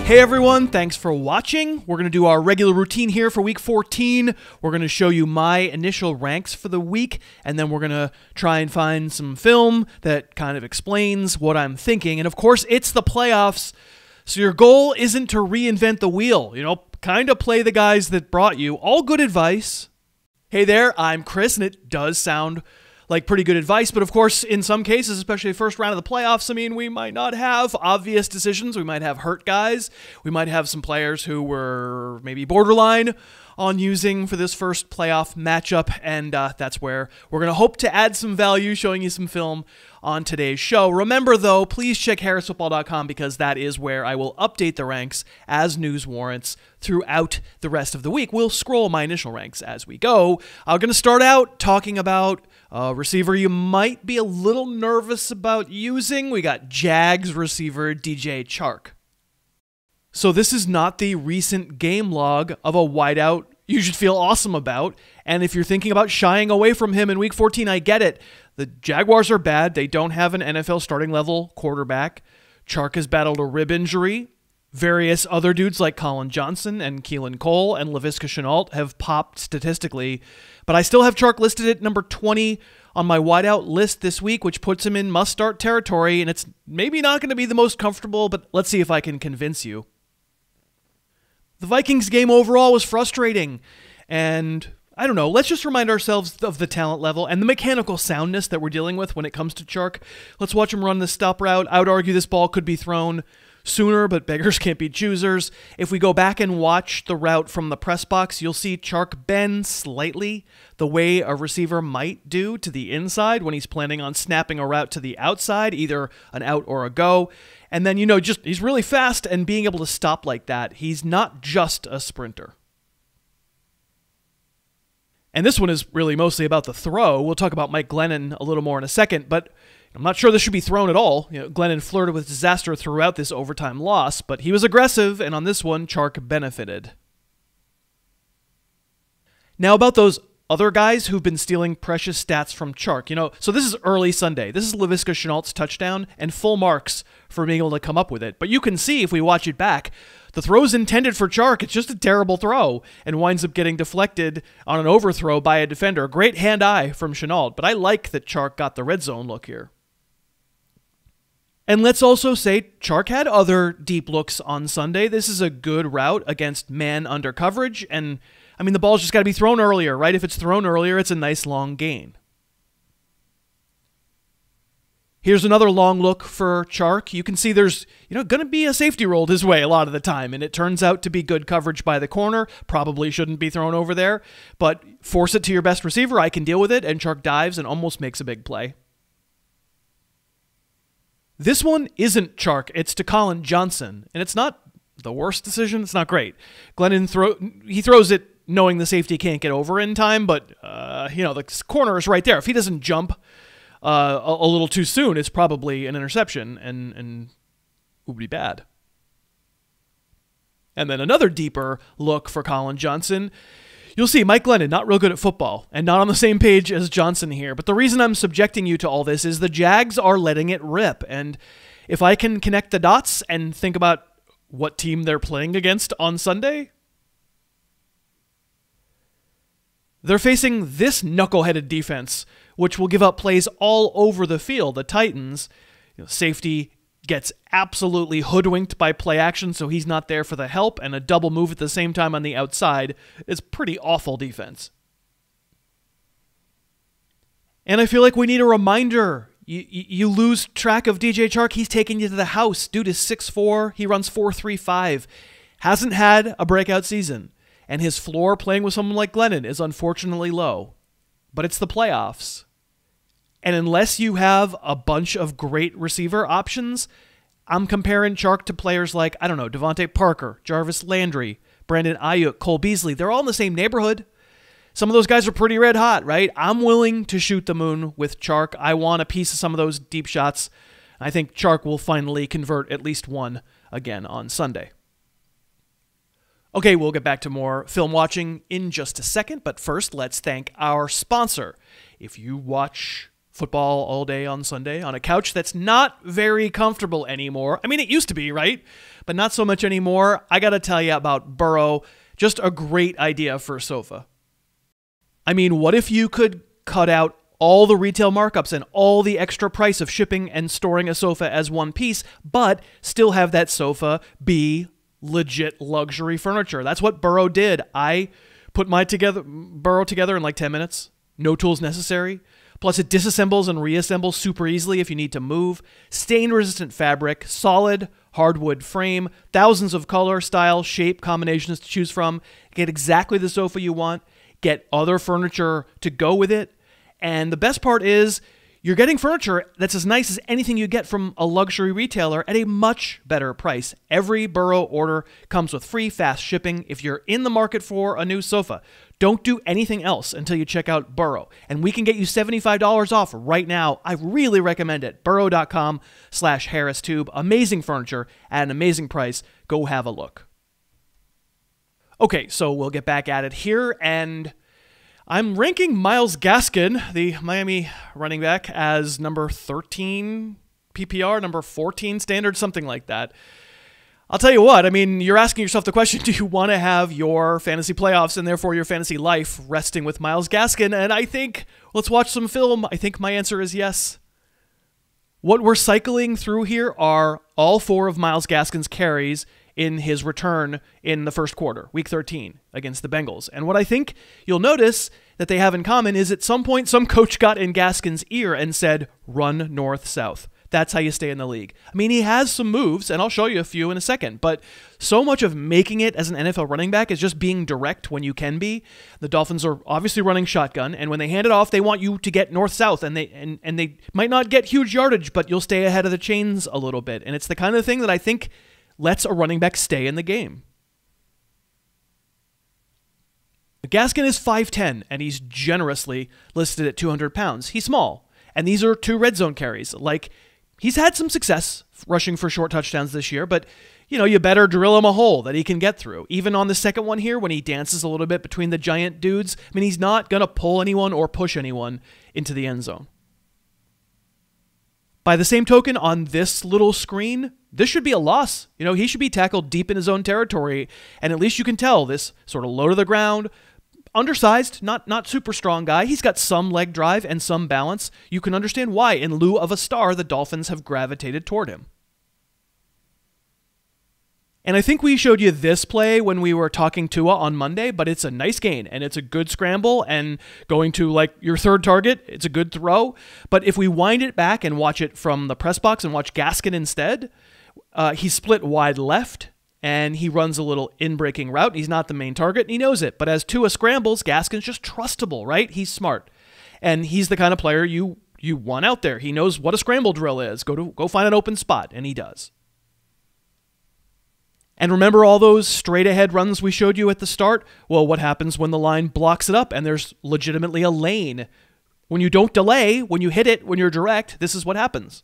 Hey everyone, thanks for watching. We're going to do our regular routine here for week 14. We're going to show you my initial ranks for the week, and then we're going to try and find some film that kind of explains what I'm thinking. And of course, it's the playoffs, so your goal isn't to reinvent the wheel. Kind of play the guys that brought you. All good advice. Hey there, I'm Chris, and it does sound like pretty good advice, but of course, in some cases, especially first round of the playoffs, we might not have obvious decisions. We might have hurt guys. We might have some players who were maybe borderline on using for this first playoff matchup, and that's where we're going to hope to add some value, showing you some film on today's show. Remember, though, please check harrisfootball.com because that is where I will update the ranks as news warrants throughout the rest of the week. We'll scroll my initial ranks as we go. I'm going to start out talking about a receiver you might be a little nervous about using. We got Jags receiver DJ Chark. So this is not the recent game log of a wideout you should feel awesome about. And if you're thinking about shying away from him in week 14, I get it. The Jaguars are bad. They don't have an NFL starting level quarterback. Chark has battled a rib injury. Various other dudes like Colin Johnson and Keelan Cole and Laviska Shenault have popped statistically, but I still have Chark listed at number 20 on my wideout list this week, which puts him in must-start territory, and it's maybe not going to be the most comfortable, but let's see if I can convince you. The Vikings game overall was frustrating, and I don't know, let's just remind ourselves of the talent level and the mechanical soundness that we're dealing with when it comes to Chark. Let's watch him run the stop route. I would argue this ball could be thrown sooner, but beggars can't be choosers. If we go back and watch the route from the press box, you'll see Chark bend slightly the way a receiver might do to the inside when he's planning on snapping a route to the outside, either an out or a go. And then, he's really fast, and being able to stop like that, he's not just a sprinter. And this one is really mostly about the throw. We'll talk about Mike Glennon a little more in a second, but I'm not sure this should be thrown at all. Glennon flirted with disaster throughout this overtime loss, but he was aggressive, and on this one, Chark benefited. Now about those other guys who've been stealing precious stats from Chark. So this is early Sunday. This is Laviska Shenault's touchdown, and full marks for being able to come up with it. But you can see, if we watch it back, the throw's intended for Chark. It's just a terrible throw and winds up getting deflected on an overthrow by a defender. Great hand-eye from Shenault, but I like that Chark got the red zone look here. And let's also say Chark had other deep looks on Sunday. This is a good route against man under coverage, and the ball's just got to be thrown earlier, right? If it's thrown earlier, it's a nice long gain. Here's another long look for Chark. You can see there's, going to be a safety rolled his way a lot of the time, and it turns out to be good coverage by the corner. Probably shouldn't be thrown over there, but force it to your best receiver. I can deal with it, and Chark dives and almost makes a big play. This one isn't Chark. It's to Colin Johnson, and it's not the worst decision. It's not great. Glennon throws it knowing the safety can't get over in time, but the corner is right there. If he doesn't jump a little too soon, it's probably an interception, and would be bad. And then another deeper look for Colin Johnson. You'll see Mike Glennon, not real good at football, and not on the same page as Johnson here. But the reason I'm subjecting you to all this is the Jags are letting it rip. And if I can connect the dots and think about what team they're playing against on Sunday, they're facing this knuckleheaded defense, which will give up plays all over the field. The Titans, safety gets absolutely hoodwinked by play action, so he's not there for the help, and a double move at the same time on the outside is pretty awful defense. And I feel like we need a reminder. You lose track of DJ Chark. He's taking you to the house. Dude is 6'4". He runs 4.35. Hasn't had a breakout season, and his floor playing with someone like Glennon is unfortunately low. But it's the playoffs. And unless you have a bunch of great receiver options, I'm comparing Chark to players like, Devontae Parker, Jarvis Landry, Brandon Ayuk, Cole Beasley. They're all in the same neighborhood. Some of those guys are pretty red hot, right? I'm willing to shoot the moon with Chark. I want a piece of some of those deep shots. I think Chark will finally convert at least one again on Sunday. Okay, we'll get back to more film watching in just a second, but first, let's thank our sponsor. If you watch football all day on Sunday on a couch that's not very comfortable anymore. I mean, it used to be, right? But not so much anymore. I got to tell you about Burrow. Just a great idea for a sofa. I mean, what if you could cut out all the retail markups and all the extra price of shipping and storing a sofa as one piece, but still have that sofa be legit luxury furniture? That's what Burrow did. I put my Burrow together in like 10 minutes. No tools necessary. Plus, it disassembles and reassembles super easily if you need to move. Stain-resistant fabric, solid hardwood frame, thousands of color, style, shape combinations to choose from. Get exactly the sofa you want. Get other furniture to go with it. And the best part is you're getting furniture that's as nice as anything you get from a luxury retailer at a much better price. Every Burrow order comes with free fast shipping if you're in the market for a new sofa. Don't do anything else until you check out Burrow. And we can get you $75 off right now. I really recommend it. Burrow.com/HarrisTube. Amazing furniture at an amazing price. Go have a look. Okay, so we'll get back at it here, and I'm ranking Myles Gaskin, the Miami running back, as number 13 PPR, number 14 standard, something like that. I'll tell you what, I mean, you're asking yourself the question, do you want to have your fantasy playoffs and therefore your fantasy life resting with Myles Gaskin? And I think, let's watch some film. I think my answer is yes. What we're cycling through here are all 4 of Myles Gaskin's carries in his return in the first quarter, week 13, against the Bengals. And what I think you'll notice that they have in common is at some point some coach got in Gaskin's ear and said, run north-south. That's how you stay in the league. I mean, he has some moves, and I'll show you a few in a second, but so much of making it as an NFL running back is just being direct when you can be. The Dolphins are obviously running shotgun, and when they hand it off, they want you to get north-south, and they might not get huge yardage, but you'll stay ahead of the chains a little bit. And it's the kind of thing that I think lets a running back stay in the game. Gaskin is 5'10", and he's generously listed at 200 pounds. He's small, and these are 2 red zone carries. Like, he's had some success rushing for short touchdowns this year, but, you know, you better drill him a hole that he can get through. Even on the second one here, when he dances a little bit between the giant dudes, I mean, he's not going to pull anyone or push anyone into the end zone. By the same token, on this little screen, this should be a loss. You know, he should be tackled deep in his own territory, and at least you can tell this sort of low to the ground, undersized, not super strong guy. He's got some leg drive and some balance. You can understand why, in lieu of a star, the Dolphins have gravitated toward him. And I think we showed you this play when we were talking Tua on Monday, but it's a nice gain, and it's a good scramble, and going to, like, your third target, it's a good throw. But if we wind it back and watch it from the press box and watch Gaskin instead, he's split wide left, and he runs a little in-breaking route. He's not the main target, and he knows it. But as Tua scrambles, Gaskin's just trustable, right? He's smart. And he's the kind of player you want out there. He knows what a scramble drill is. Go find an open spot, and he does. And remember all those straight-ahead runs we showed you at the start? Well, what happens when the line blocks it up and there's legitimately a lane? When you don't delay, when you hit it, when you're direct, this is what happens.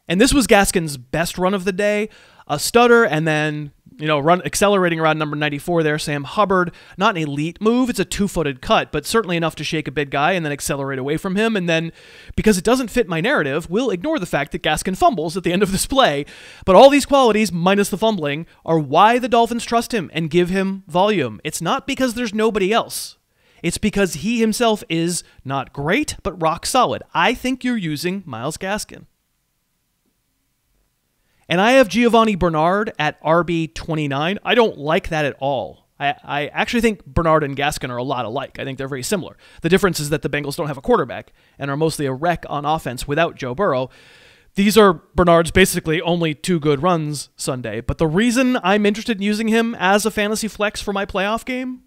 And this was Gaskin's best run of the day, a stutter, and then, you know, accelerating around number 94 there, Sam Hubbard. Not an elite move, it's a 2-footed cut, but certainly enough to shake a big guy and then accelerate away from him. And then, because it doesn't fit my narrative, we'll ignore the fact that Gaskin fumbles at the end of this play. But all these qualities, minus the fumbling, are why the Dolphins trust him and give him volume. It's not because there's nobody else. It's because he himself is not great, but rock solid. I think you're using Myles Gaskin. And I have Giovanni Bernard at RB29. I don't like that at all. I actually think Bernard and Gaskin are a lot alike. I think they're very similar. The difference is that the Bengals don't have a quarterback and are mostly a wreck on offense without Joe Burrow. These are Bernard's basically only 2 good runs Sunday. But the reason I'm interested in using him as a fantasy flex for my playoff game?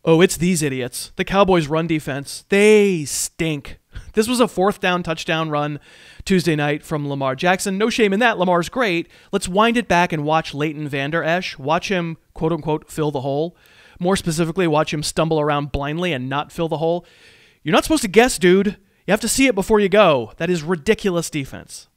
Oh, it's these idiots. The Cowboys' run defense. They stink. This was a 4th down touchdown run Tuesday night from Lamar Jackson. No shame in that. Lamar's great. Let's wind it back and watch Leighton Vander Esch. Watch him, quote-unquote, fill the hole. More specifically, watch him stumble around blindly and not fill the hole. You're not supposed to guess, dude. You have to see it before you go. That is ridiculous defense.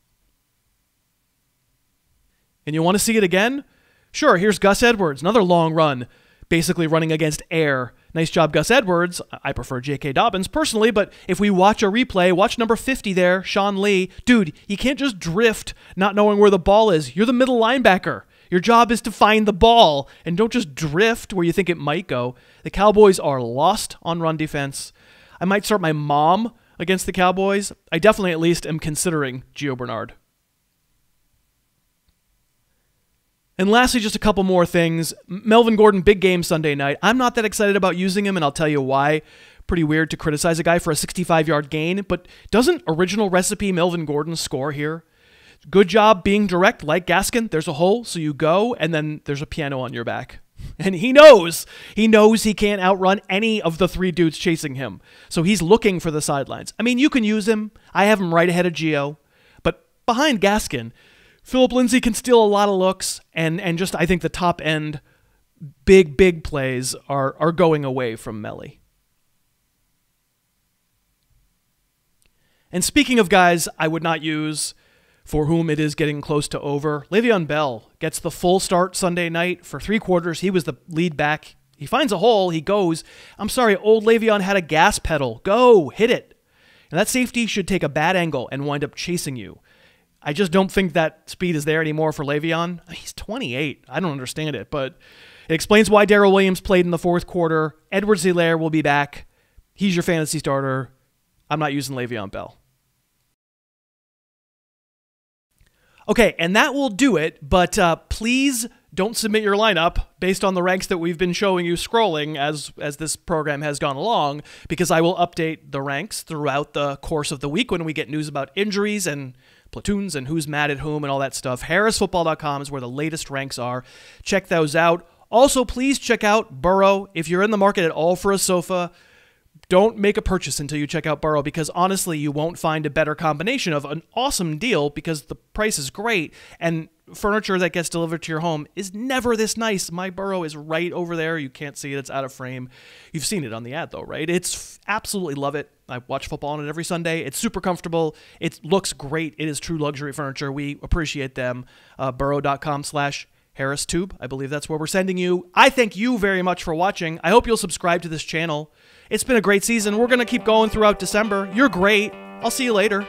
And you want to see it again? Sure, here's Gus Edwards. Another long run. basically running against air. Nice job, Gus Edwards. I prefer J.K. Dobbins personally, but if we watch a replay, watch number 50 there, Sean Lee. Dude, you can't just drift not knowing where the ball is. You're the middle linebacker. Your job is to find the ball, and don't just drift where you think it might go. The Cowboys are lost on run defense. I might start my mom against the Cowboys. I definitely at least am considering Gio Bernard. And lastly, just a couple more things. Melvin Gordon, big game Sunday night. I'm not that excited about using him, and I'll tell you why. Pretty weird to criticize a guy for a 65-yard gain, but doesn't original recipe Melvin Gordon score here? Good job being direct, like Gaskin. There's a hole, so you go, and then there's a piano on your back. And he knows he can't outrun any of the three dudes chasing him. So he's looking for the sidelines. I mean, you can use him. I have him right ahead of Gio. But behind Gaskin, Philip Lindsay can steal a lot of looks, and just I think the top end big plays are going away from Melly. And speaking of guys I would not use for whom it is getting close to over, Le'Veon Bell gets the full start Sunday night for 3 quarters. He was the lead back. He finds a hole. He goes. I'm sorry, old Le'Veon had a gas pedal. Go, hit it. And that safety should take a bad angle and wind up chasing you. I just don't think that speed is there anymore for Le'Veon. He's 28. I don't understand it, but it explains why Darrell Williams played in the 4th quarter. Edwards-Helaire will be back. He's your fantasy starter. I'm not using Le'Veon Bell. Okay, and that will do it, but please don't submit your lineup based on the ranks that we've been showing you scrolling as this program has gone along, because I will update the ranks throughout the course of the week when we get news about injuries and platoons and who's mad at whom and all that stuff. HarrisFootball.com is where the latest ranks are. Check those out. Also, please check out Burrow. If you're in the market at all for a sofa, don't make a purchase until you check out Burrow, because honestly, you won't find a better combination of an awesome deal because the price is great, and furniture that gets delivered to your home is never this nice. My Burrow is right over there. You can't see it. It's out of frame. You've seen it on the ad though, right? It's absolutely love it. I watch football on it every Sunday. It's super comfortable. It looks great. It is true luxury furniture. We appreciate them. Burrow.com/HarrisTube. I believe that's where we're sending you. I thank you very much for watching. I hope you'll subscribe to this channel. It's been a great season. We're going to keep going throughout December. You're great. I'll see you later.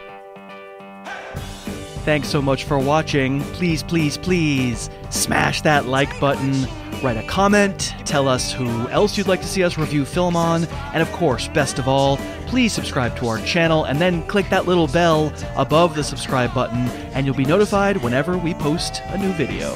Thanks so much for watching. Please, please, please smash that like button. Write a comment. Tell us who else you'd like to see us review film on. And of course, best of all, please subscribe to our channel and then click that little bell above the subscribe button and you'll be notified whenever we post a new video.